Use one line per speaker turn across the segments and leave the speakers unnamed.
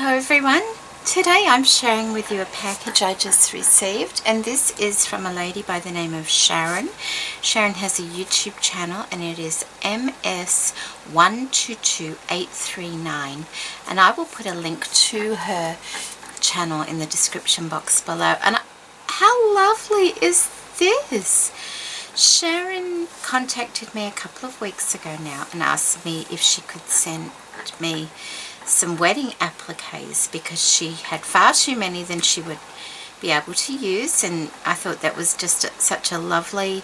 Hello everyone, today I'm sharing with you a package I just received, and this is from a lady by the name of Sharon. Sharon has a YouTube channel and it is MS122839, and I will put a link to her channel in the description box below. And how lovely is this? Sharon contacted me a couple of weeks ago now and asked me if she could send me some wedding appliques because she had far too many than she would be able to use, and I thought that was just such a lovely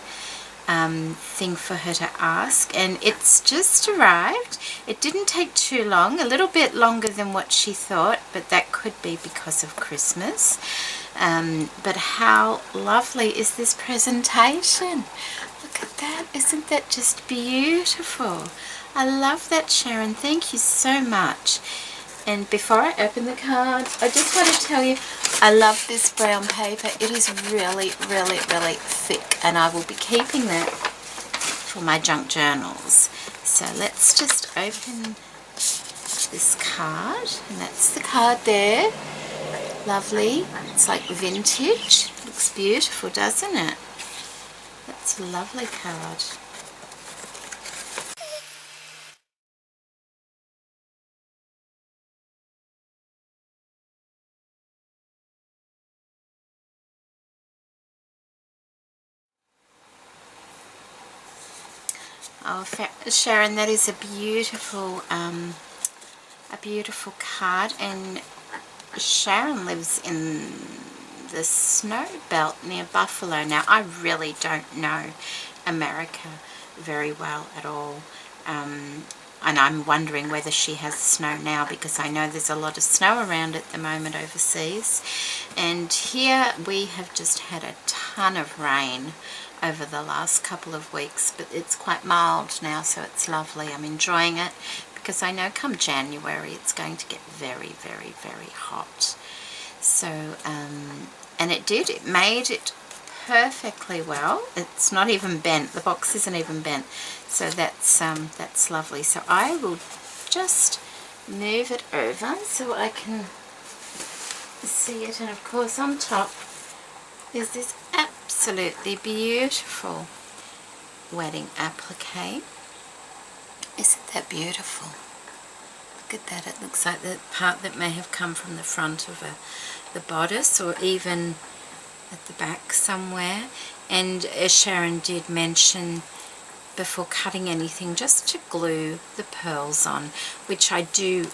thing for her to ask. And it's just arrived. It didn't take too long, a little bit longer than what she thought, but that could be because of Christmas. But how lovely is this presentation? Look at that, isn't that just beautiful? I love that, Sharon. Thank you so much. And before I open the card, I just want to tell you, I love this brown paper. It is really, really, really thick, and I will be keeping that for my junk journals. So let's just open this card, and that's the card there. Lovely. It's like vintage. Looks beautiful, doesn't it? That's a lovely card. Oh, Sharon, that is a beautiful card. And Sharon lives in the snow belt near Buffalo. Now, I really don't know America very well at all, and I'm wondering whether she has snow now, because I know there's a lot of snow around at the moment overseas. And here we have just had a ton of rain over the last couple of weeks, but it's quite mild now, so it's lovely. I'm enjoying it because I know come January it's going to get very, very, very hot. So and it made it perfectly well. It's not even bent. The box isn't even bent, so that's lovely. So I will just move it over so I can see it. And of course on top is this absolutely beautiful wedding applique. Isn't that beautiful? Look at that. It looks like the part that may have come from the front of the bodice, or even at the back somewhere. And as Sharon did mention before cutting anything, just to glue the pearls on, which I do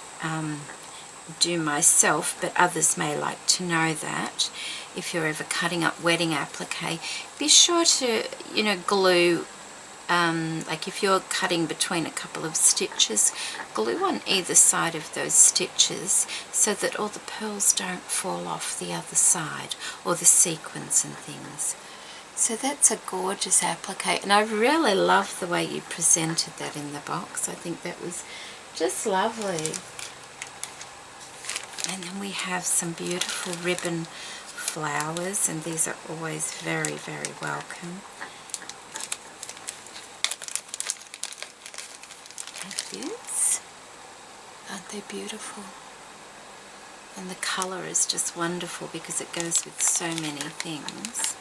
myself, but others may like to know that. If you're ever cutting up wedding applique, be sure to, glue, like if you're cutting between a couple of stitches, glue on either side of those stitches so that all the pearls don't fall off the other side, or the sequins and things. So that's a gorgeous applique, and I really love the way you presented that in the box. I think that was just lovely. And then we have some beautiful ribbon flowers, and these are always very, very welcome. Like this. Aren't they beautiful? And the colour is just wonderful because it goes with so many things.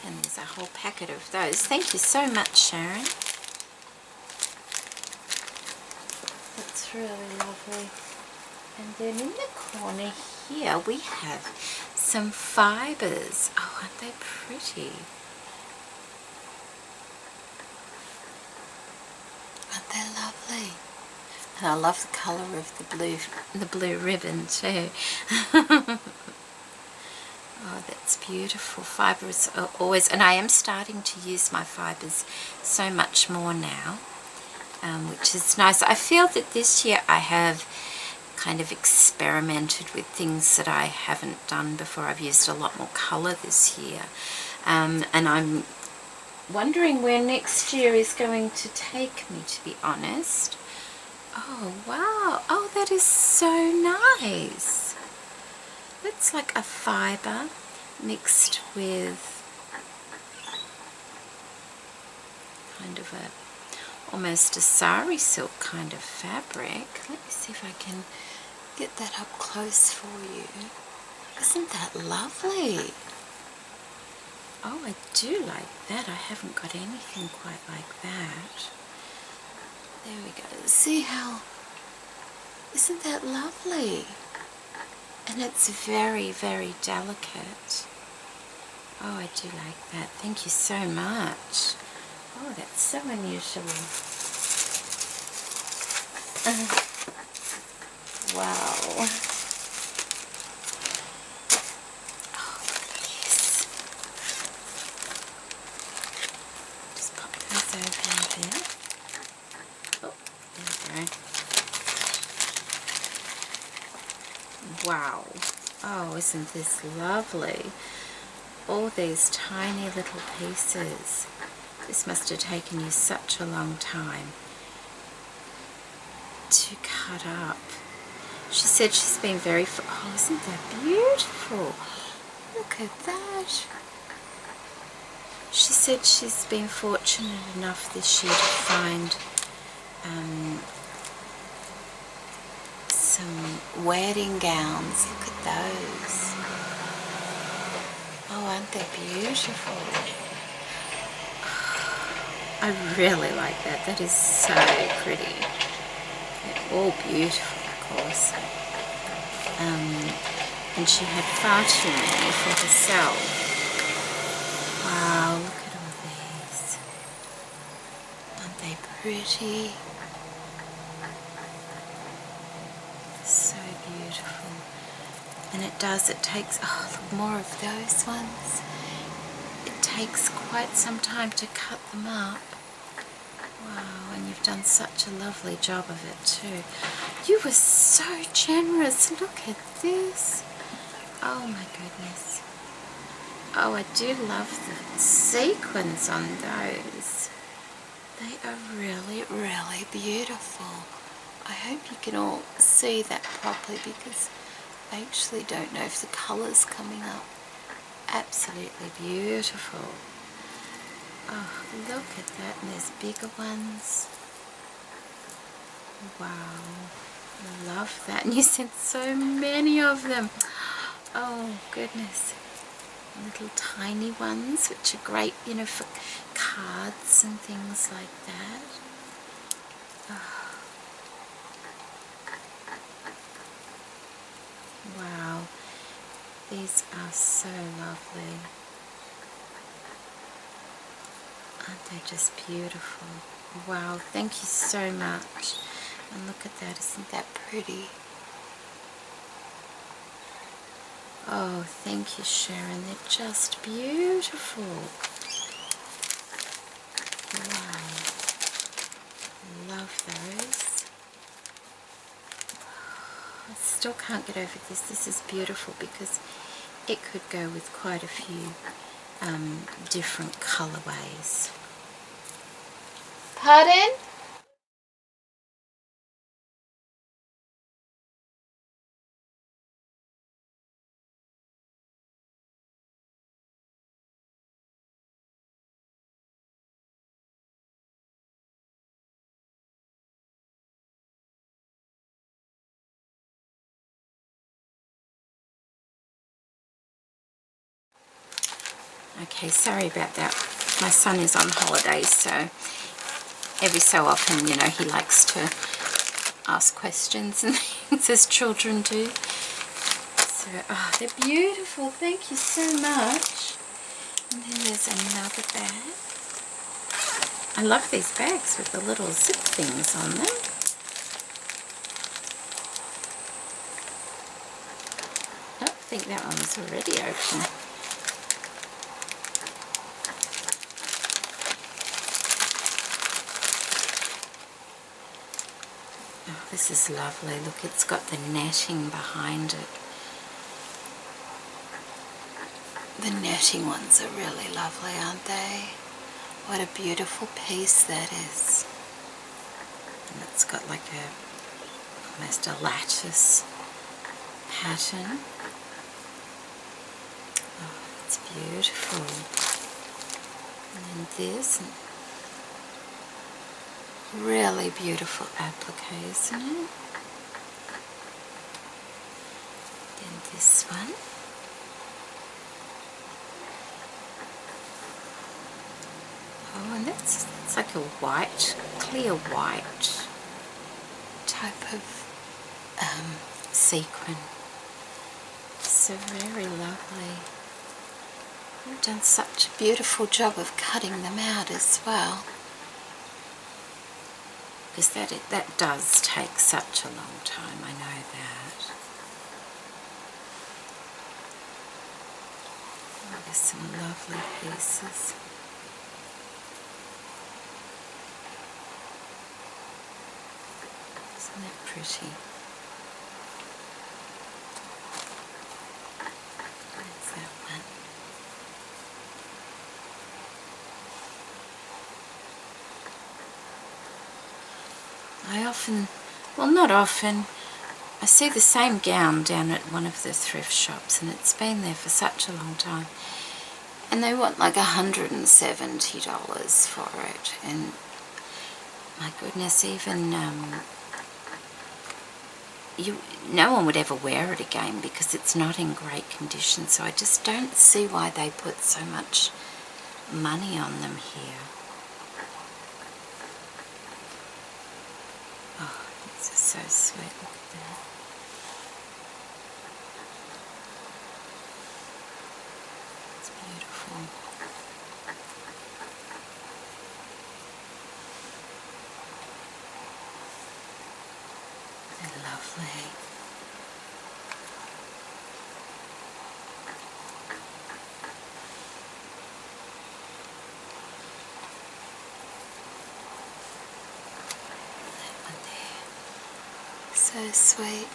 And there's a whole packet of those. Thank you so much, Sharon. That's really lovely. And then in the corner here we have some fibres. Oh, aren't they pretty? Aren't they lovely? And I love the colour of the blue ribbon too. Oh, that's beautiful. Fibres are always, and I am starting to use my fibres so much more now, which is nice. I feel that this year I have kind of experimented with things that I haven't done before. I've used a lot more colour this year, and I'm wondering where next year is going to take me, to be honest. Oh wow, oh that is so nice. It's like a fibre mixed with kind of almost a sari silk kind of fabric. Let me see if I can get that up close for you. Isn't that lovely? Oh, I do like that. I haven't got anything quite like that. There we go. See how... Isn't that lovely? And it's very, very delicate. Oh, I do like that. Thank you so much. Oh, that's so unusual. Wow. Oh, yes. Just pop those over there. Oh, there we go. Wow. Oh, isn't this lovely? All these tiny little pieces. This must have taken you such a long time to cut up. She said she's been very... Oh, isn't that beautiful? Look at that. She said she's been fortunate enough this year to find some wedding gowns. Look at those. Oh, aren't they beautiful? I really like that. That is so pretty. They're all beautiful, of course. And she had far too many for herself. Wow, look at all these. Aren't they pretty? So beautiful. And it takes, oh, look, more of those ones. It takes quite some time to cut them up. Wow, and you've done such a lovely job of it too. You were so generous. Look at this. Oh my goodness. Oh, I do love the sequins on those. They are really, really beautiful. I hope you can all see that properly because I actually don't know if the colour's coming up. Absolutely beautiful. Oh, look at that, and there's bigger ones. Wow, I love that. And you sent so many of them. Oh, goodness. Little tiny ones, which are great, you know, for cards and things like that. Oh. Wow, these are so lovely. Aren't they just beautiful? Wow, thank you so much. And look at that, isn't that pretty? Oh, thank you, Sharon. They're just beautiful. Wow. Love those. I still can't get over this. This is beautiful because it could go with quite a few different colorways. Pardon? Okay, sorry about that. My son is on holidays, so every so often, you know, he likes to ask questions and things as children do. So, oh, they're beautiful. Thank you so much. And then there's another bag. I love these bags with the little zip things on them. Oh, I think that one was already open. Oh, this is lovely. Look, it's got the netting behind it. The netting ones are really lovely, aren't they? What a beautiful piece that is. And it's got like almost a lattice pattern. Oh, it's beautiful. And then this, really beautiful applique, isn't it? this one. Oh, and it's like a white, clear white type of sequin. So very lovely. You've done such a beautiful job of cutting them out as well. Because that does take such a long time, I know that. Oh, there's some lovely pieces. Isn't that pretty? There's that one. I often, well not often, I see the same gown down at one of the thrift shops and it's been there for such a long time and they want like $170 for it, and my goodness, even no one would ever wear it again because it's not in great condition, so I just don't see why they put so much money on them here. Oh, this is so sweet, look at that. It's beautiful. They're lovely. So sweet.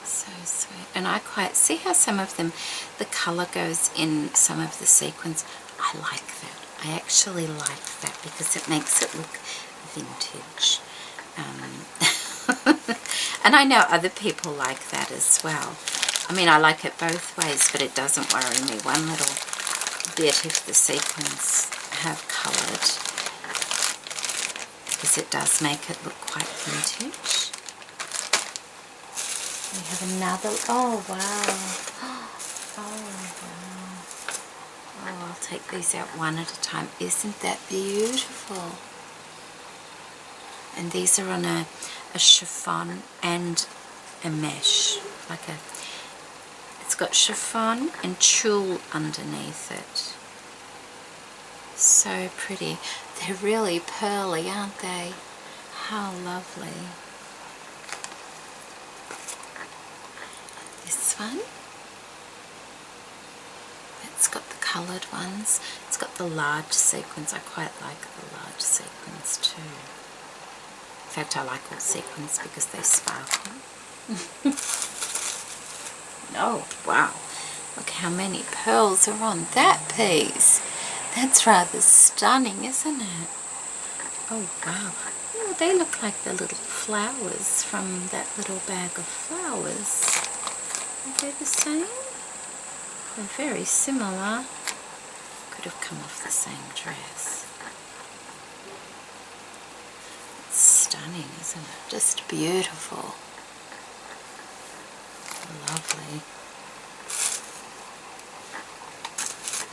So sweet. And I quite see how some of them, the colour goes in some of the sequins. I like that. I actually like that because it makes it look vintage. And I know other people like that as well. I mean, I like it both ways, but it doesn't worry me one little bit if the sequins have coloured, because it does make it look quite vintage. We have another, oh wow, oh wow, oh I'll take these out one at a time. Isn't that beautiful? And these are on a chiffon and a mesh, like a, it's got chiffon and tulle underneath it. So pretty. They're really pearly, aren't they? How lovely. This one, it's got the coloured ones. It's got the large sequins. I quite like the large sequins too. In fact, I like all sequins because they sparkle. Oh, wow. Look how many pearls are on that piece. That's rather stunning, isn't it? Oh, wow. Oh, they look like the little flowers from that little bag of flowers. Are they the same? They're very similar. Could have come off the same dress. It's stunning, isn't it? Just beautiful. Lovely.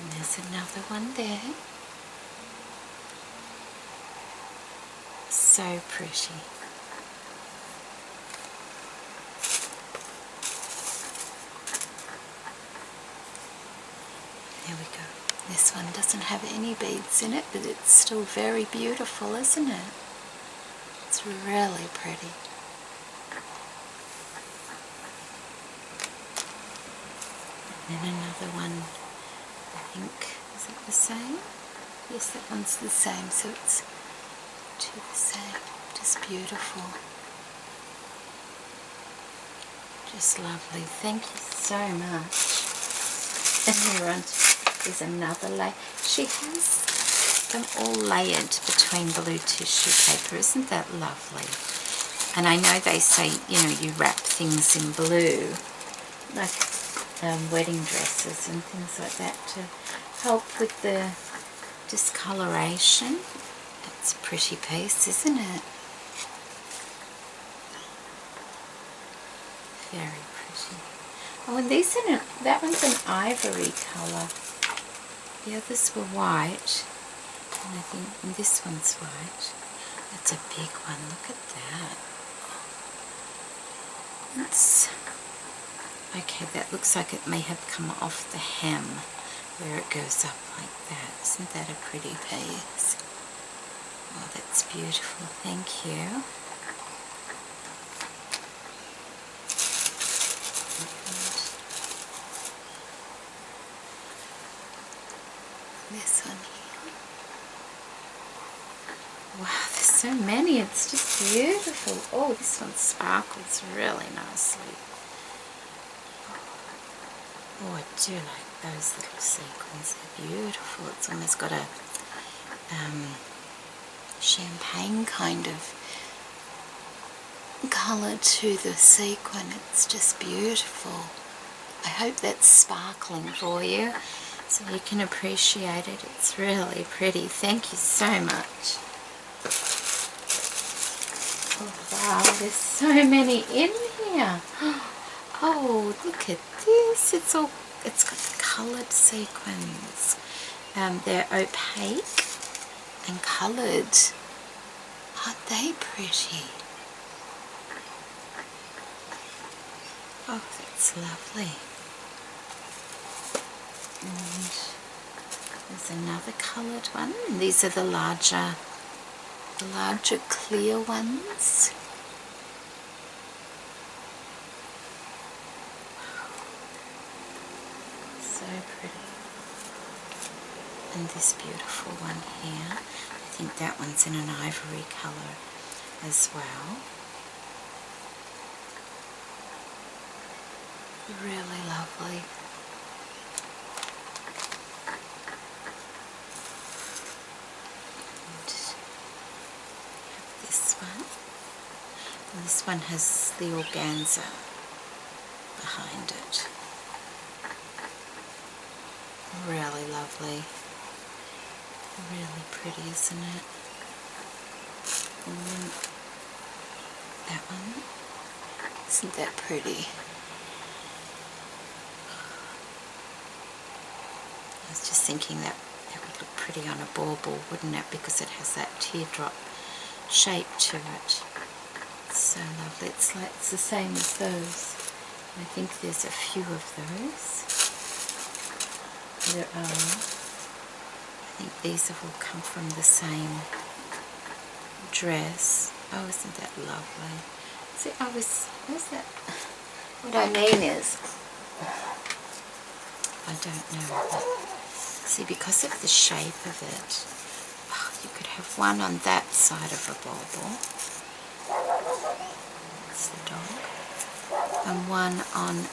And there's another one there. So pretty. There we go. This one doesn't have any beads in it, but it's still very beautiful, isn't it? It's really pretty. And then another one, I think, is it the same? Yes, that one's the same, so it's two the same. Just beautiful. Just lovely. Thank you so much. And here on is another layer. She has them all layered between blue tissue paper. Isn't that lovely? And I know they say, you know, you wrap things in blue, like wedding dresses and things like that, to help with the discoloration. It's a pretty piece, isn't it? Very pretty. Oh, and these are that one's an ivory colour. The others were white, and I think this one's white. That's a big one. Look at that. That's okay. That looks like it may have come off the hem, where it goes up like that. Isn't that a pretty piece? Oh, that's beautiful. Thank you. This one here. Wow, there's so many. It's just beautiful. Oh, this one sparkles really nicely. Oh, I do like those little sequins. They're beautiful. It's almost got a champagne kind of colour to the sequin. It's just beautiful. I hope that's sparkling for you so you can appreciate it. It's really pretty. Thank you so much. Oh wow, there's so many in here. Oh, look at this. It's got the coloured sequins. They're opaque and coloured. Aren't they pretty? Oh, that's lovely. And there's another coloured one. And these are the larger clear ones. So pretty. And this beautiful one here. I think that one's in an ivory colour as well. Really lovely. And this one. And this one has the organza behind it. Really lovely. Really pretty, isn't it? And then that one. Isn't that pretty? I was just thinking that would look pretty on a bauble, wouldn't it? Because it has that teardrop shape to it. It's so lovely. It's the same as those. I think there's a few of those. There are. I think these have all come from the same dress. Oh, isn't that lovely? See, where's that? What I mean is, I don't know, but see, because of the shape of it, oh, you could have one on that side of a bauble. That's the dog. And one on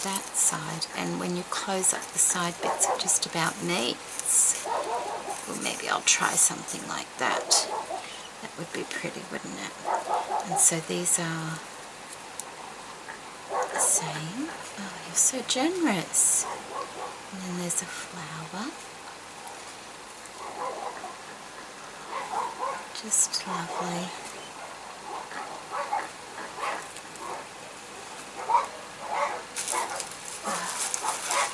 that side, and when you close up the side bits, it just about meets. Well, maybe I'll try something like that. That would be pretty, wouldn't it? And so these are the same. Oh, you're so generous. And then there's a flower. Just lovely.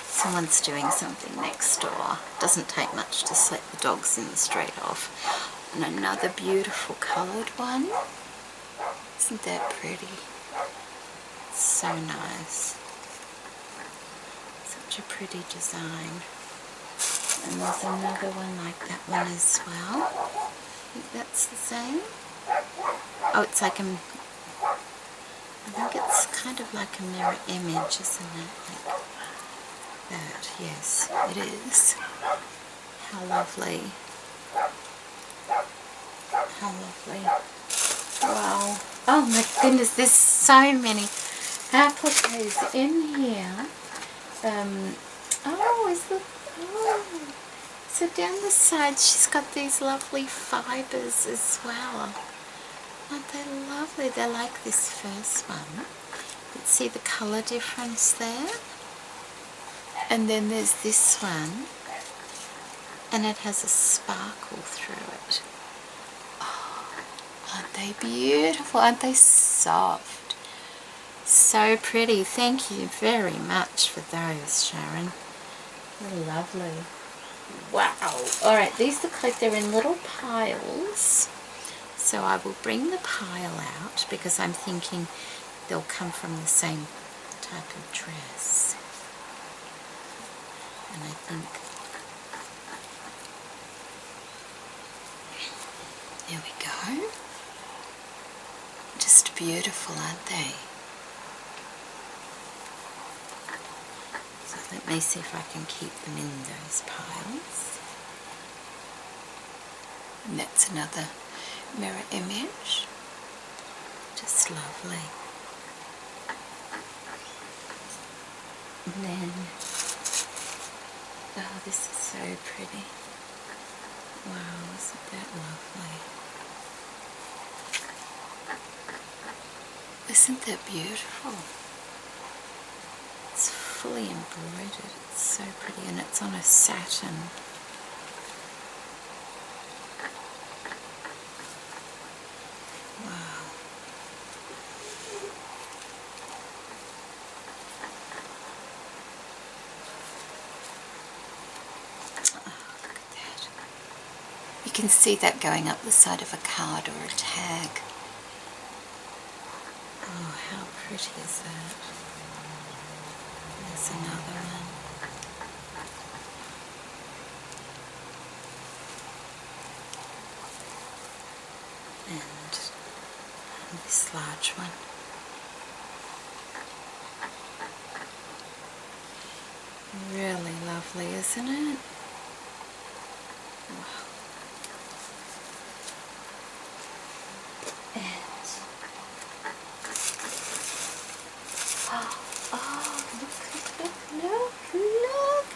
Someone's doing something next door. Doesn't take much to let the dogs in the street off. And another beautiful coloured one. Isn't that pretty? So nice. Such a pretty design. And there's another one like that one as well. I think that's the same. Oh, it's like I think it's kind of like a mirror image, isn't it? Like that. Yes, it is. How lovely. How lovely. Wow. Oh my goodness, there's so many appliques in here. So down the side she's got these lovely fibres as well. Aren't they lovely? They're like this first one. You can see the colour difference there. And then there's this one, and it has a sparkle through it. Oh, aren't they beautiful? Aren't they soft? So pretty. Thank you very much for those, Sharon. They're lovely. Wow. Alright, these look like they're in little piles. So I will bring the pile out because I'm thinking they'll come from the same type of dress. And I think, there we go. Just beautiful, aren't they? So let me see if I can keep them in those piles. And that's another mirror image. Just lovely. And then, oh, this is so pretty. Wow, isn't that lovely? Isn't that beautiful? It's fully embroidered. It's so pretty, and it's on a satin. Wow. Oh, look at that. You can see that going up the side of a card or a tag. Oh, how pretty is that? There's another one. And this large one. Really lovely, isn't it? Wow. And oh, look.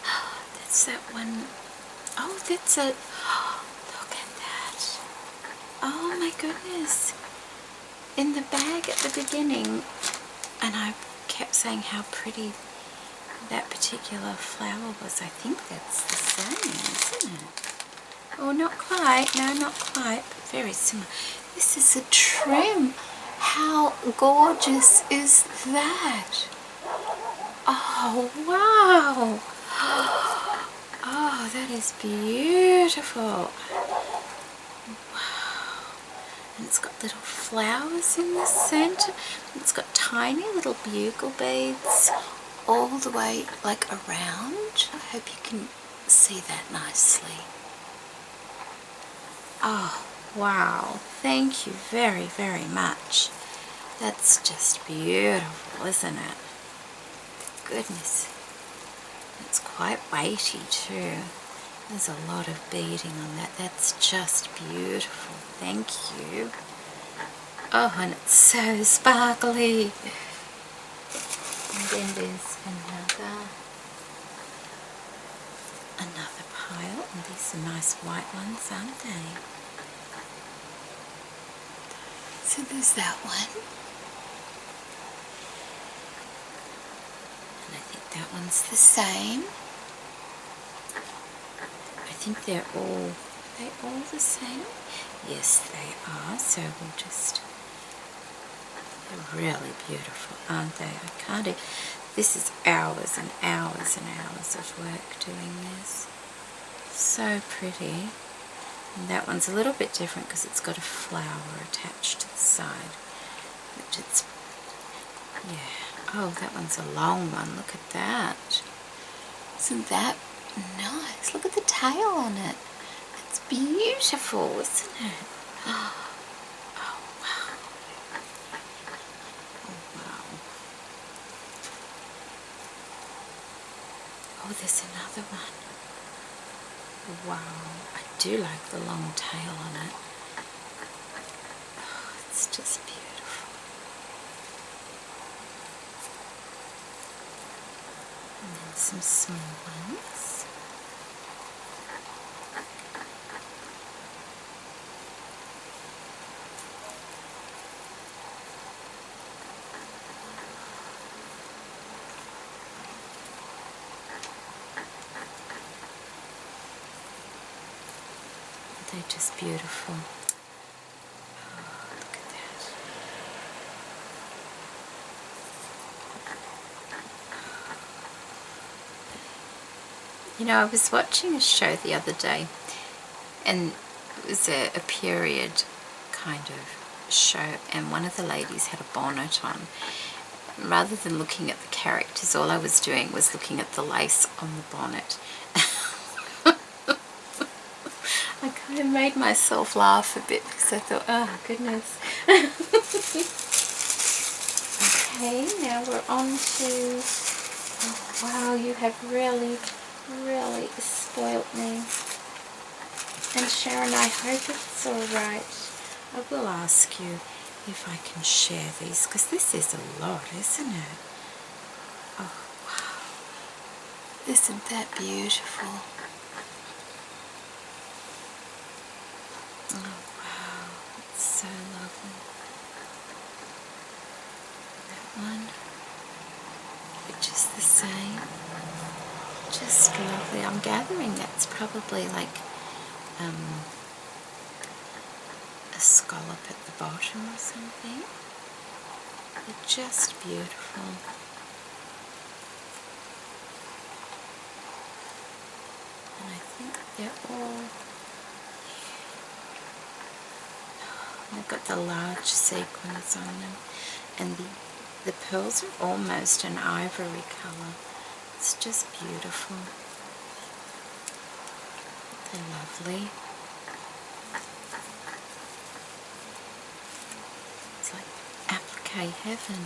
That's that one. Oh, that's a, look at that. Oh my goodness. In the bag at the beginning, and I kept saying how pretty that particular flower was. I think that's the same, isn't it? Oh, not quite. No, not quite, but very similar. This is a trim. How gorgeous is that? Oh, wow. Oh, that is beautiful. Wow. And it's got little flowers in the center. It's got tiny little bugle beads all the way like around. I hope you can see that nicely. Oh, wow. Thank you very, very much. That's just beautiful, isn't it? Goodness. It's quite weighty too. There's a lot of beading on that. That's just beautiful. Thank you. Oh, and it's so sparkly. And then there's another pile. And these are nice white ones, aren't they? So there's that one. And I think that one's the same. I think they're all the same? Yes, they are. So we'll just, they're really beautiful, aren't they? I can't, this is hours and hours and hours of work doing this. So pretty. And that one's a little bit different because it's got a flower attached to the side, which it's, yeah. Oh, that one's a long one. Look at that. Isn't that nice? Look at the tail on it. It's beautiful, isn't it? Oh, wow. Oh, wow. Oh, there's another one. Wow. I do like the long tail on it. Oh, it's just beautiful. And then some small ones. They're just beautiful. Oh, look at that. You know, I was watching a show the other day, and it was a period kind of show, and one of the ladies had a bonnet on. Rather than looking at the characters, all I was doing was looking at the lace on the bonnet. I kind of made myself laugh a bit because I thought, oh goodness. Okay, now we're on to, oh, wow, you have really spoilt me. And Sharon, I hope it's alright. I will ask you if I can share these, because this is a lot, isn't it? Oh, wow. Isn't that beautiful? Oh, wow. It's so lovely. That one, which is the same. Just lovely. I'm gathering that's probably like a scallop at the bottom or something. They're just beautiful. And I think they're all, they've got the large sequins on them, and the pearls are almost an ivory colour. It's just beautiful. They're lovely. It's like applique heaven.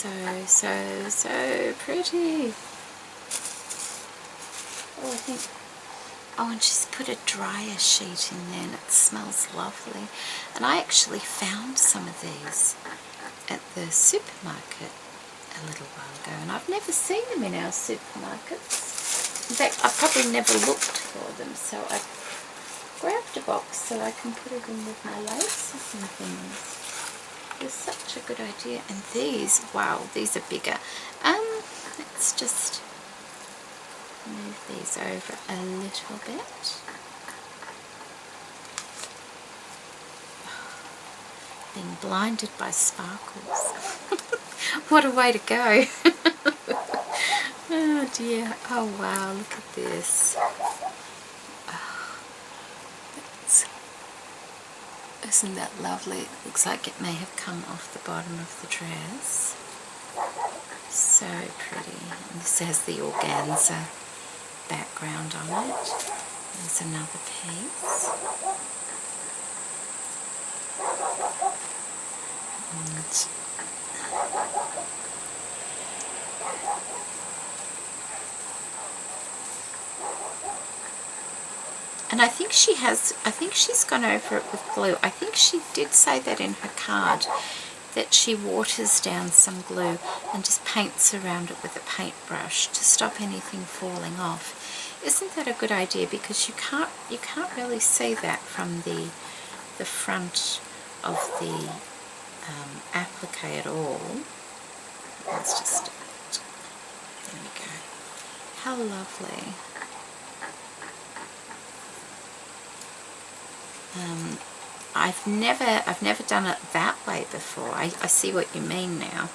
Oh, so pretty. Oh, I think, oh, and she's put a dryer sheet in there and it smells lovely. And I actually found some of these at the supermarket a little while ago, and I've never seen them in our supermarkets. In fact, I've probably never looked for them, so I grabbed a box so I can put it in with my laces and things. It's such a good idea. And these, wow, these are bigger. Let's just move these over a little bit. Being blinded by sparkles. What a way to go. Oh dear. Oh wow, look at this. Oh, isn't that lovely? It looks like it may have come off the bottom of the dress. So pretty. And this has the organza background on it. There's another piece. And I think she's gone over it with glue. I think she did say that in her card, that she waters down some glue and just paints around it with a paintbrush to stop anything falling off. Isn't that a good idea? Because you can't really see that from the front of the applique at all. Let's just, there we go. How lovely. I've never done it that way before. I see what you mean now.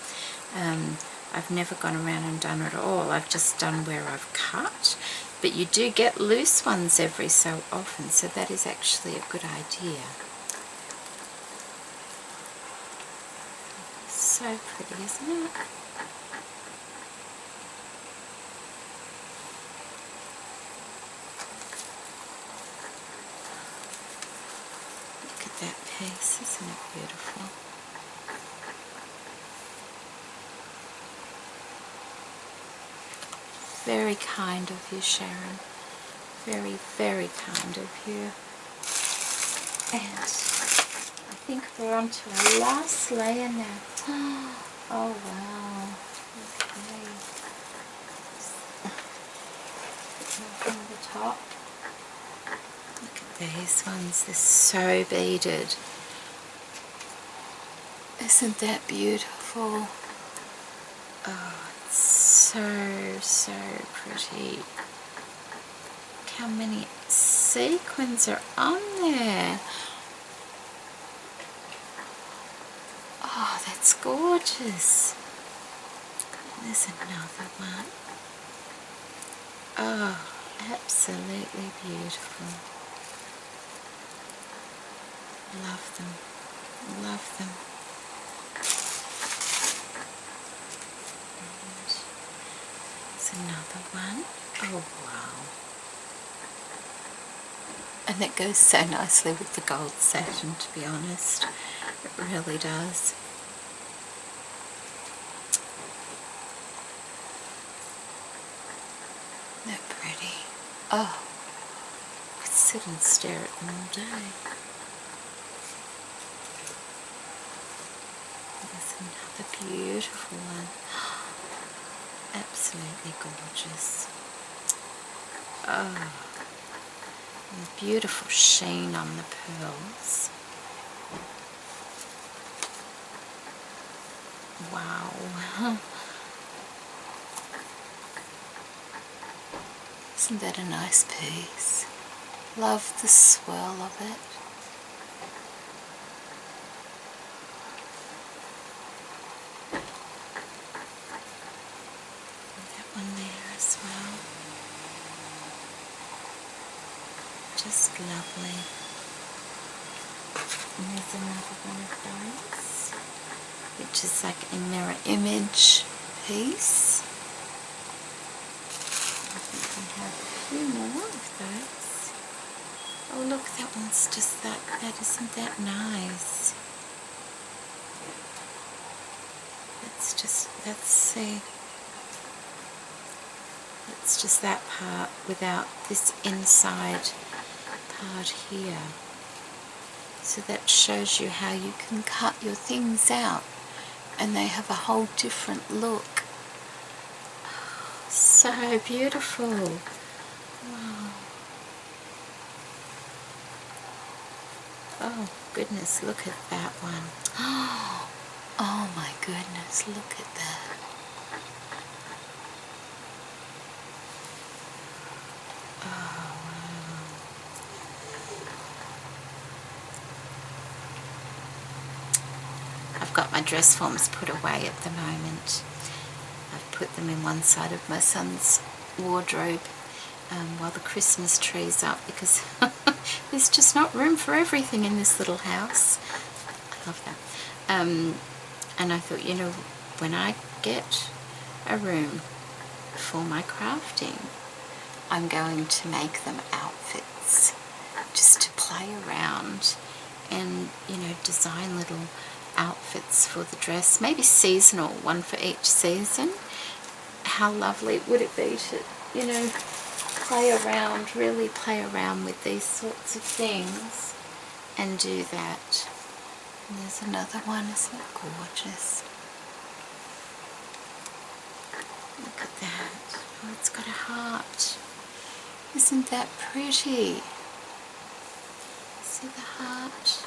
I've never gone around and done it all. I've just done where I've cut. But you do get loose ones every so often, so that is actually a good idea. So pretty, isn't it? Look at that piece, isn't it beautiful? Very kind of you, Sharon. Very, very kind of you. And I think we're on to our last layer now. Oh wow. Okay. From the top. Look at these ones. They're so beaded. Isn't that beautiful? Oh, it's so pretty. Look how many sequins are on there. Oh, that's that's gorgeous. There's another one. Oh, absolutely beautiful. Love them. Love them. There's another one. Oh, wow. And it goes so nicely with the gold satin, to be honest. It really does. They're pretty. Oh, I could sit and stare at them all day. There's another beautiful one. Absolutely gorgeous. Oh, and beautiful sheen on the pearls. Wow. Isn't that a nice piece? Love the swirl of it. And that one there as well. Just lovely. And there's another one of those, which is like a mirror image piece. I think we have a few more of those. Oh look, that one's just that isn't that nice? That's just that part without this inside part here. So that shows you how you can cut your things out and they have a whole different look. So beautiful. Wow. Oh goodness, look at that one. Oh my goodness, look at that. Oh wow. I've got my dress forms put away at the moment. I've put them in one side of my son's wardrobe while the Christmas tree's up, because there's just not room for everything in this little house. I love that. And I thought, you know, when I get a room for my crafting, I'm going to make them outfits just to play around and, you know, design little outfits for the dress, maybe seasonal, one for each season. How lovely would it be to, you know, play around, really play around with these sorts of things and do that. And there's another one, isn't it gorgeous? Look at that. Oh, it's got a heart. Isn't that pretty? See the heart?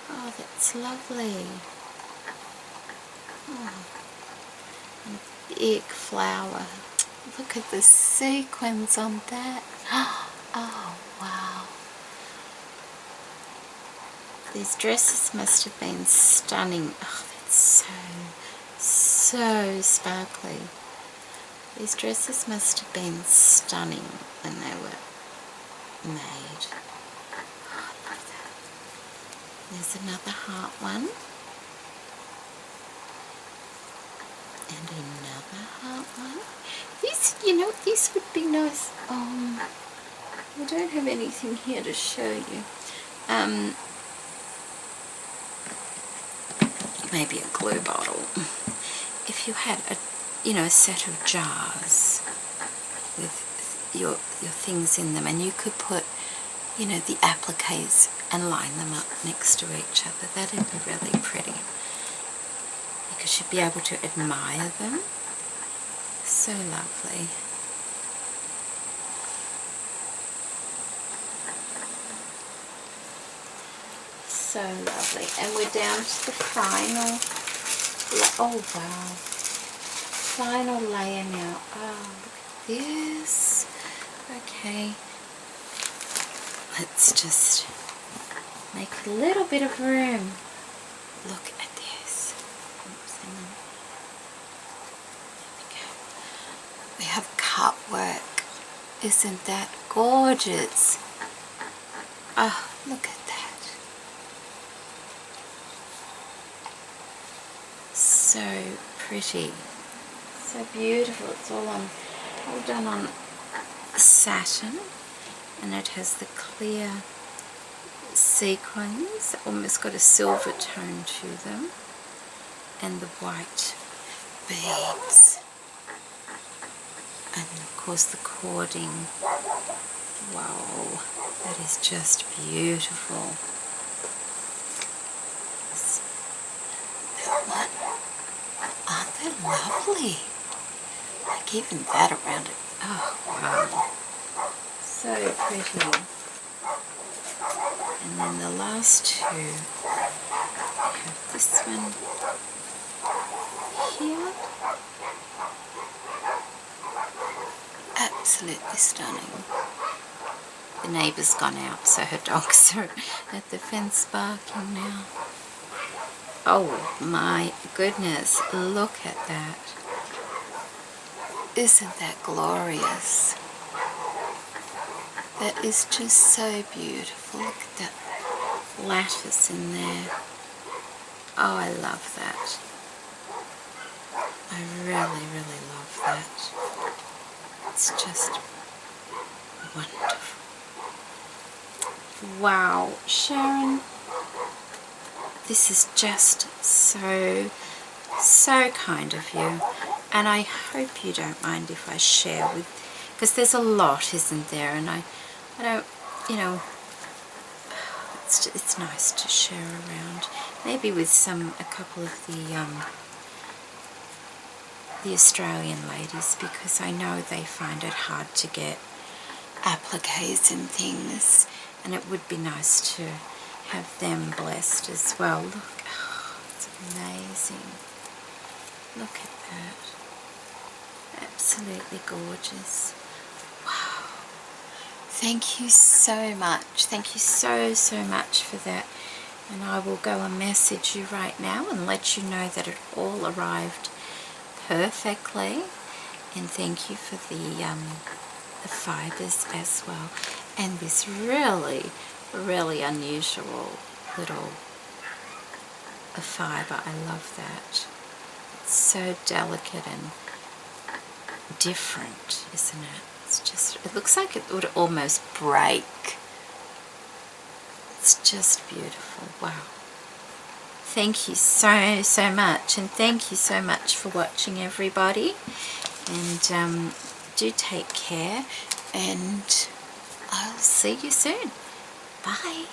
Oh, that's lovely. Oh, and a big flower. Look at the sequins on that. Oh, wow. These dresses must have been stunning. Oh, that's so sparkly. These dresses must have been stunning when they were made. Oh, I love that. There's another heart one. And another heart one. These, you know, these would be nice. I don't have anything here to show you. Maybe a glue bottle. If you had a, you know, a set of jars with your things in them, and you could put, you know, the appliques and line them up next to each other, that'd be really pretty, because you'd be able to admire them. So lovely. So lovely. And we're down to the final, oh wow, final layer now. Oh, look at this. Okay, let's just make a little bit of room. Look at this. We have cut work. Isn't that gorgeous? Oh, look at that. So pretty. So beautiful. It's all done on satin, and it has the clear sequins, almost got a silver tone to them, and the white beads, and of course the cording. Wow, that is just beautiful. Aren't they lovely? Like even that around it. Oh wow, so pretty. And then the last two, I have this one here. Absolutely stunning. The neighbour's gone out, so her dogs are at the fence barking now. Oh my goodness, look at that. Isn't that glorious? That is just so beautiful. Look at that lattice in there. Oh, I love that. I really, really love that. It's just wonderful. Wow, Sharon, this is just so kind of you. And I hope you don't mind if I share with, because there's a lot, isn't there? And I don't, you know, it's nice to share around, maybe with a couple of the Australian ladies, because I know they find it hard to get appliques and things, and it would be nice to have them blessed as well. Look, oh, it's amazing. Look at that. Absolutely gorgeous. Wow. Thank you so much. Thank you so much for that. And I will go and message you right now and let you know that it all arrived perfectly. And thank you for the fibers as well. And this really unusual little fiber. I love that. It's so delicate and different, isn't it? It's just, it looks like it would almost break. It's just beautiful. Wow. Thank you so much, and thank you so much for watching, everybody. And do take care, and I'll see you soon. Bye.